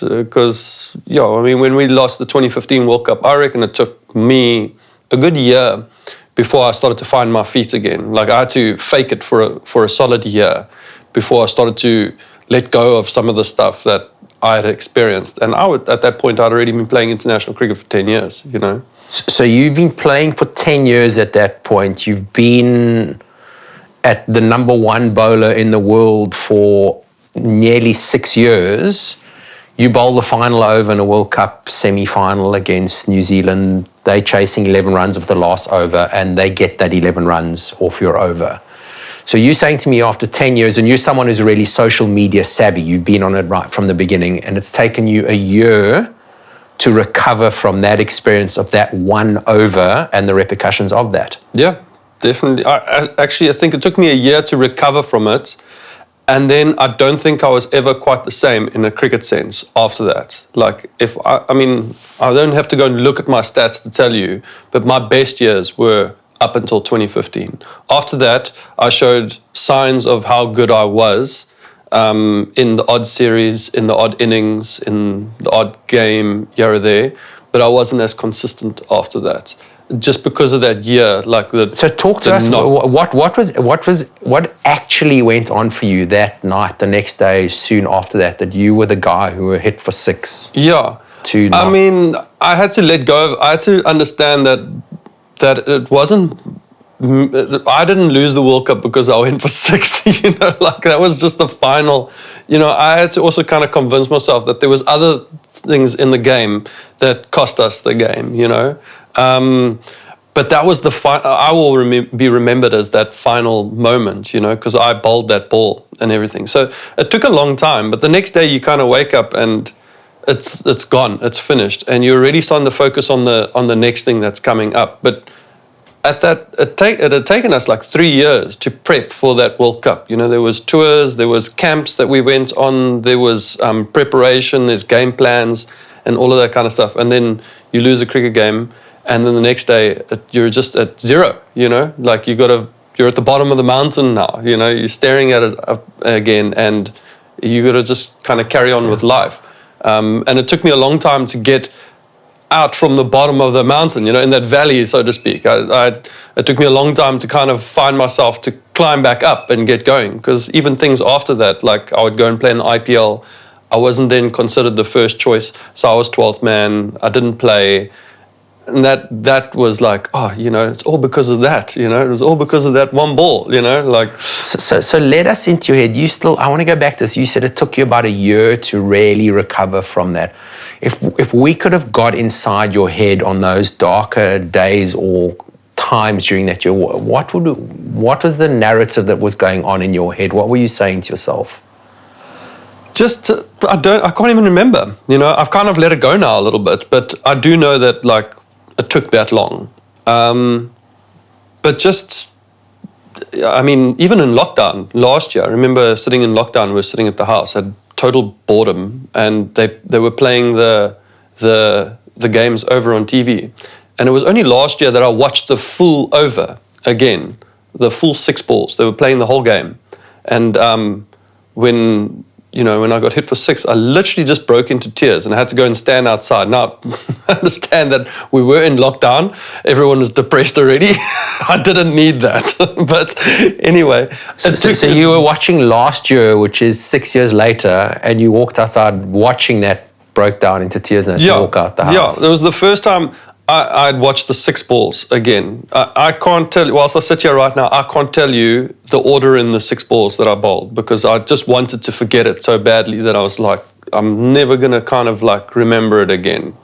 because, I mean, when we lost the 2015 World Cup, I reckon it took me a good year before I started to find my feet again. Like, I had to fake it for a solid year before I started to let go of some of the stuff that I had experienced. And at that point, I'd already been playing international cricket for 10 years, So you've been playing for 10 years at that point. You've been at the number one bowler in the world for nearly 6 years. You bowl the final over in a World Cup semi-final against New Zealand. They're chasing 11 runs of the last over, and they get that 11 runs off your over. So you're saying to me after 10 years, and you're someone who's really social media savvy, you've been on it right from the beginning, and it's taken you a year to recover from that experience of that one over and the repercussions of that. Yeah, definitely. I think it took me a year to recover from it. And then I don't think I was ever quite the same in a cricket sense after that. Like, I don't have to go and look at my stats to tell you, but my best years were up until 2015. After that, I showed signs of how good I was in the odd series, in the odd innings, in the odd game here or there, but I wasn't as consistent after that. Just because of that year, So talk to us. What actually went on for you that night, the next day, soon after that you were the guy who were hit for 6? Yeah. I mean, I had to let go. I had to understand that it wasn't. I didn't lose the World Cup because I went for 6. That was just the final. I had to also kind of convince myself that there was other things in the game that cost us the game. But that was I will be remembered as that final moment, because I bowled that ball and everything. So it took a long time, but the next day you kind of wake up and it's gone, it's finished, and you're already starting to focus on the next thing that's coming up. But it had taken us like 3 years to prep for that World Cup. There was tours, there was camps that we went on, there was preparation, there's game plans, and all of that kind of stuff. And then you lose a cricket game. And then the next day, you're just at zero, Like you're at the bottom of the mountain now, You're staring at it again, and you got to just kind of carry on with life. And it took me a long time to get out from the bottom of the mountain, in that valley, so to speak. It took me a long time to kind of find myself to climb back up and get going. Because even things after that, like I would go and play in the IPL, I wasn't then considered the first choice. So I was 12th man. I didn't play. And that was like, it's all because of that, It was all because of that one ball, So let us into your head. I want to go back to this. You said it took you about a year to really recover from that. If we could have got inside your head on those darker days or times during that year, what was the narrative that was going on in your head? What were you saying to yourself? I can't even remember. I've kind of let it go now a little bit, but I do know that it took that long. But even in lockdown last year, I remember sitting in lockdown, we were sitting at the house, had total boredom, and they were playing the games over on TV. And it was only last year that I watched the full over again, the full 6 balls. They were playing the whole game. And when I got hit for 6, I literally just broke into tears and I had to go and stand outside. Now, I understand that we were in lockdown. Everyone was depressed already. I didn't need that. But anyway. So you were watching last year, which is 6 years later, and you walked outside watching that, broke down into tears, and had to walk out the house. Yeah, it was the first time I'd watched the 6 balls again. I can't tell you, whilst I sit here right now, I can't tell you the order in the 6 balls that I bowled, because I just wanted to forget it so badly that I was like, I'm never going to kind of remember it again,